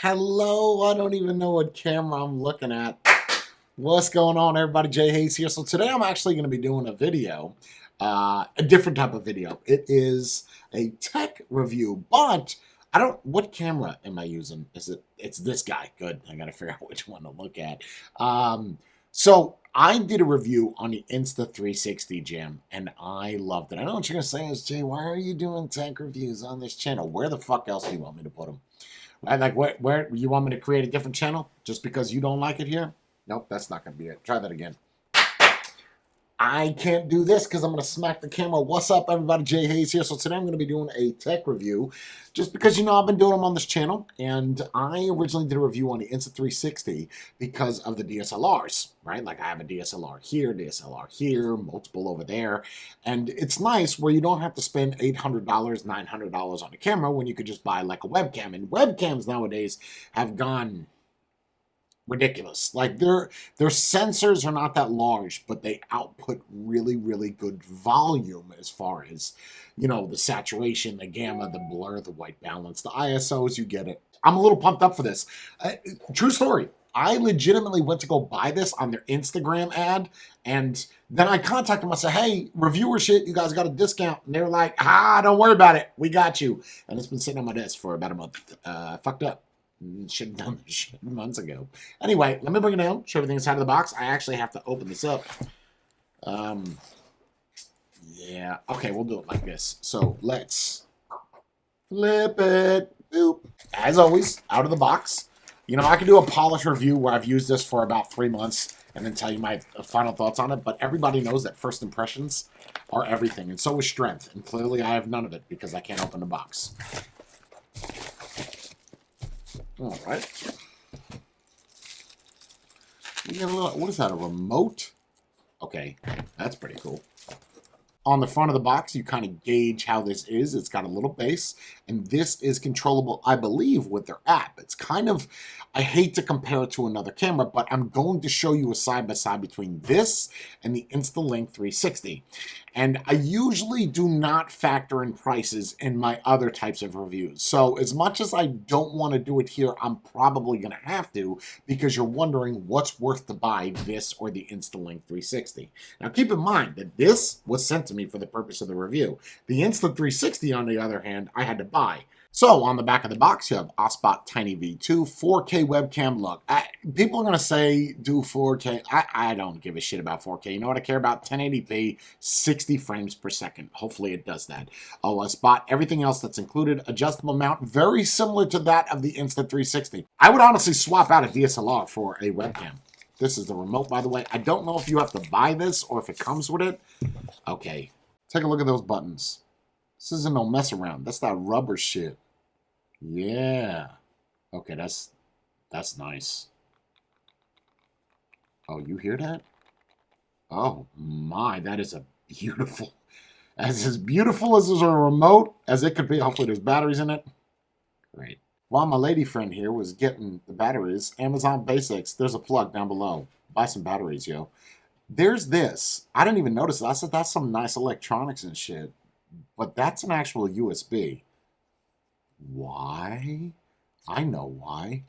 Hello, I don't even know what camera I'm looking at. What's going on, everybody? Jay Hayes here. So today I'm actually going to be doing a video, a different type of video. It is a tech review, but I don't, what camera am I using? It's this guy. Good. I got to figure out which one to look at. So I did a review on the Insta360 Jam, and I loved it. I know what you're going to say is, Jay, why are you doing tech reviews on this channel? Where the fuck else do you want me to put them? Like, where you want me to create a different channel just because you don't like it here? Nope, that's not going to be it. Try that again. I can't do this because I'm going to smack the camera. What's up, everybody? Jay Hayes here. So today I'm going to be doing a tech review just because, you know, I've been doing them on this channel. And I originally did a review on the Insta360 because of the DSLRs, right? Like I have a DSLR here, multiple over there. And it's nice where you don't have to spend $800, $900 on a camera when you could just buy like a webcam. And webcams nowadays have gone ridiculous. Like their sensors are not that large, but they output really, really good volume as far as, you know, the saturation, the gamma, the blur, the white balance, the ISOs, you get it. I'm a little pumped up for this. True story. I legitimately went to go buy this on their Instagram ad, and then I contacted them. I said, hey, reviewer shit, you guys got a discount. And they were like, don't worry about it. We got you. And it's been sitting on my desk for about a month. Fucked up. Should have done this shit months ago. Anyway, let me bring it down, show everything inside of the box. I actually have to open this up. Yeah, okay, we'll do it like this. So let's flip it. Boop. As always, out of the box. You know, I could do a polish review where I've used this for about 3 months and then tell you my final thoughts on it, but everybody knows that first impressions are everything, and so is strength. And clearly I have none of it because I can't open the box. All right. You got a little, what is that, a remote? Okay, that's pretty cool. On the front of the box, you kind of gauge how this is. It's got a little base, and this is controllable, I believe, with their app. It's kind of, I hate to compare it to another camera, but I'm going to show you a side-by-side between this and the Insta360. And I usually do not factor in prices in my other types of reviews. So as much as I don't want to do it here, I'm probably going to have to, because you're wondering what's worth to buy, this or the Insta360. Now keep in mind that this was sent to me for the purpose of the review. The Insta360, on the other hand, I had to buy. So on the back of the box, you have OBSBOT Tiny V2 4K webcam. Look, people are going to say do 4K. I don't give a shit about 4K. You know what I care about? 1080p, 60 frames per second. Hopefully it does that. OBSBOT, everything else that's included. Adjustable mount, very similar to that of the Insta360. I would honestly swap out a DSLR for a webcam. This is the remote, by the way. I don't know if you have to buy this or if it comes with it. Okay, take a look at those buttons. This isn't no mess around. That's that rubber shit. Yeah. Okay, that's nice. Oh, you hear that? Oh my, that is a beautiful, as beautiful as a remote as it could be. Hopefully there's batteries in it. Great. While my lady friend here was getting the batteries, Amazon Basics, there's a plug down below. Buy some batteries, yo. There's this. I didn't even notice that. I said that's some nice electronics and shit. But that's an actual USB. Why? I know why.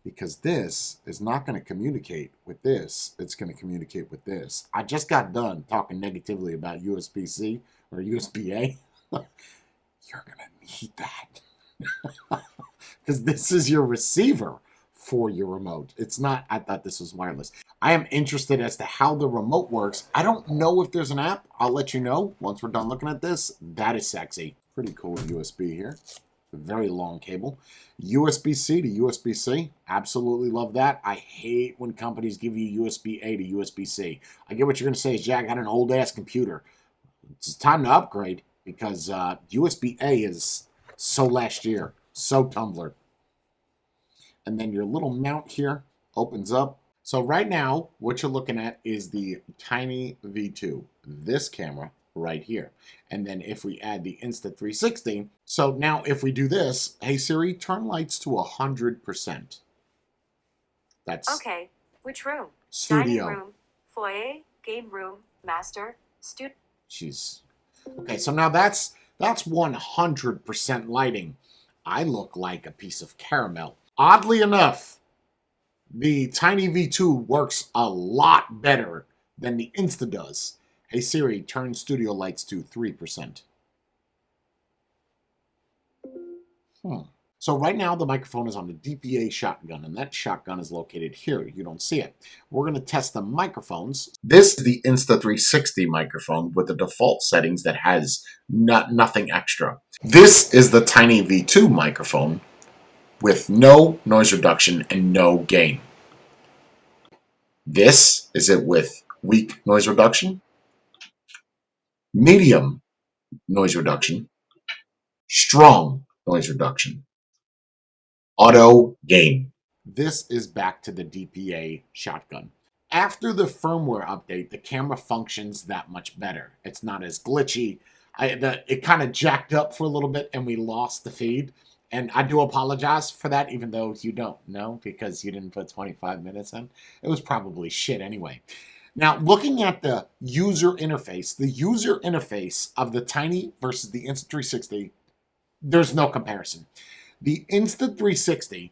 Because this is not going to communicate with this. It's going to communicate with this. I just got done talking negatively about USB-C or USB-A. You're going to need that. Because this is your receiver for your remote. It's not, I thought this was wireless. I am interested as to how the remote works. I don't know if there's an app. I'll let you know once we're done looking at this. That is sexy. Pretty cool USB here. A very long cable. USB-C to USB-C. Absolutely love that. I hate when companies give you USB-A to USB-C. I get what you're going to say is, Jack, I got an old-ass computer. It's time to upgrade because USB-A is so last year. So Tumblr. And then your little mount here opens up. So right now, what you're looking at is the Tiny V2, this camera right here. And then if we add the Insta360, so now if we do this, hey Siri, turn lights to 100%. That's okay. Which room? studio. Dining room, foyer, game room, master, studio. Jeez. Okay, so now that's 100% lighting. I look like a piece of caramel. Oddly enough, the Tiny V2 works a lot better than the Insta does. Hey Siri, turn studio lights to 3%. So right now the microphone is on the DPA shotgun, and that shotgun is located here. You don't see it. We're going to test the microphones. This is the Insta360 microphone with the default settings that has nothing extra. This is the Tiny V2 microphone with no noise reduction and no gain. This is it with weak noise reduction, medium noise reduction, strong noise reduction, auto gain. This is back to the DPA shotgun. After the firmware update, the camera functions that much better. It's not as glitchy. It kind of jacked up for a little bit and we lost the feed. And I do apologize for that, even though you don't know because you didn't put 25 minutes in. It was probably shit anyway. Now, looking at the user interface of the Tiny versus the Insta360, there's no comparison. The Insta360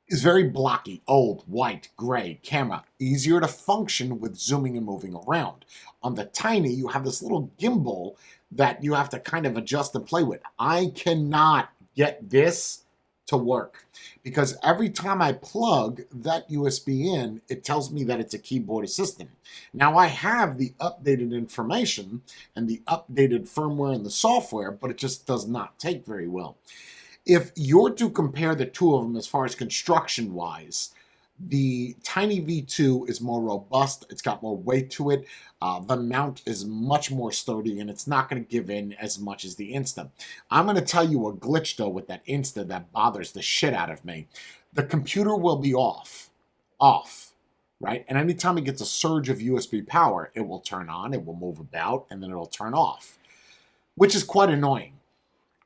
is very blocky, old, white, gray camera, easier to function with zooming and moving around. On the Tiny, you have this little gimbal that you have to kind of adjust and play with. I cannot get this to work because every time I plug that USB in, it tells me that it's a keyboard assistant. Now I have the updated information and the updated firmware and the software, but it just does not take very well. If you're to compare the two of them as far as construction wise, the Tiny V2 is more robust. It's got more weight to it. The mount is much more sturdy, and it's not going to give in as much as the Insta. I'm going to tell you a glitch, though, with that Insta that bothers the shit out of me. The computer will be off, right? And anytime it gets a surge of USB power, it will turn on, it will move about, and then it'll turn off, which is quite annoying.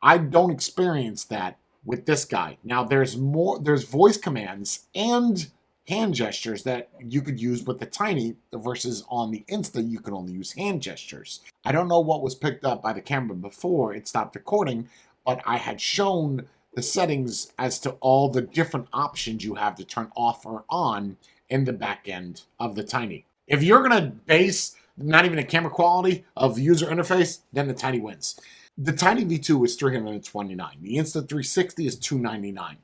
I don't experience that with this guy. Now, there's voice commands and hand gestures that you could use with the Tiny versus on the Insta, you can only use hand gestures. I don't know what was picked up by the camera before it stopped recording, but I had shown the settings as to all the different options you have to turn off or on in the back end of the Tiny. If you're going to base not even the camera quality of the user interface, then the Tiny wins. The Tiny V2 is $329. The Insta360 is $299.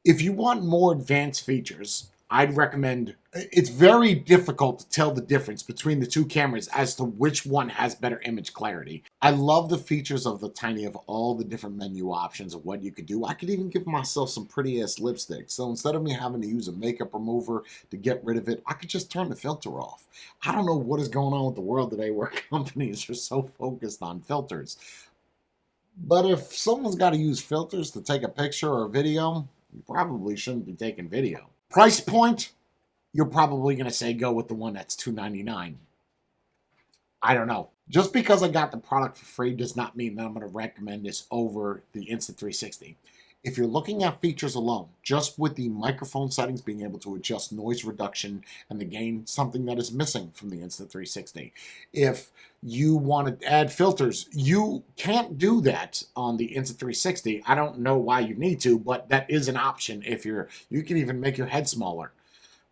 If you want more advanced features, I'd recommend. It's very difficult to tell the difference between the two cameras as to which one has better image clarity. I love the features of the Tiny, of all the different menu options of what you could do. I could even give myself some pretty ass lipstick. So instead of me having to use a makeup remover to get rid of it, I could just turn the filter off. I don't know what is going on with the world today where companies are so focused on filters. But if someone's got to use filters to take a picture or a video, you probably shouldn't be taking video. Price point, you're probably going to say go with the one that's $299. I don't know. Just because I got the product for free does not mean that I'm going to recommend this over the Insta360. If you're looking at features alone, just with the microphone settings, being able to adjust noise reduction and the gain, something that is missing from the Insta360. If you want to add filters, you can't do that on the Insta360. I don't know why you need to, but that is an option. If you can even make your head smaller,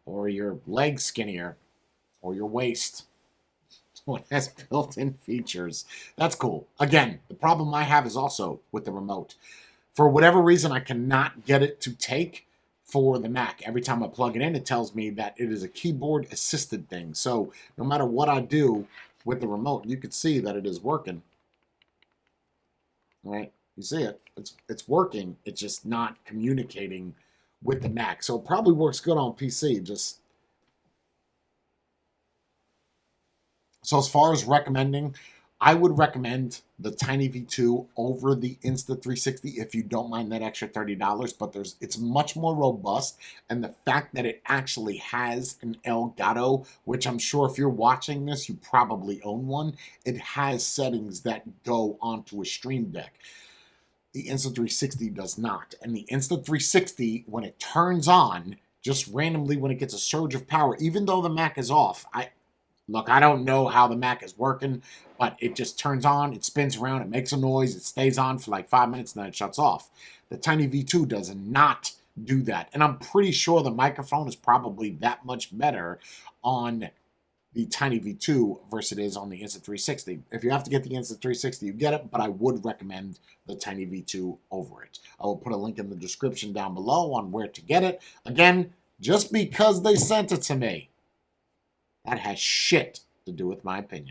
or your legs skinnier, or your waist. So it has built-in features. That's cool. Again, the problem I have is also with the remote. For whatever reason, I cannot get it to take for the Mac. Every time I plug it in, it tells me that it is a keyboard-assisted thing. So no matter what I do with the remote, you can see that it is working. All right? You see it. It's working. It's just not communicating with the Mac. So it probably works good on PC. So as far as recommending, I would recommend the Tiny V2 over the Insta360 if you don't mind that extra $30, but it's much more robust, and the fact that it actually has an Elgato, which I'm sure if you're watching this, you probably own one, it has settings that go onto a Stream Deck. The Insta360 does not, and the Insta360, when it turns on, just randomly when it gets a surge of power, even though the Mac is off, Look, I don't know how the Mac is working, but it just turns on, it spins around, it makes a noise, it stays on for like 5 minutes, and then it shuts off. The Tiny V2 does not do that. And I'm pretty sure the microphone is probably that much better on the Tiny V2 versus it is on the Insta360. If you have to get the Insta360, you get it, but I would recommend the Tiny V2 over it. I will put a link in the description down below on where to get it. Again, just because they sent it to me, that has shit to do with my opinion.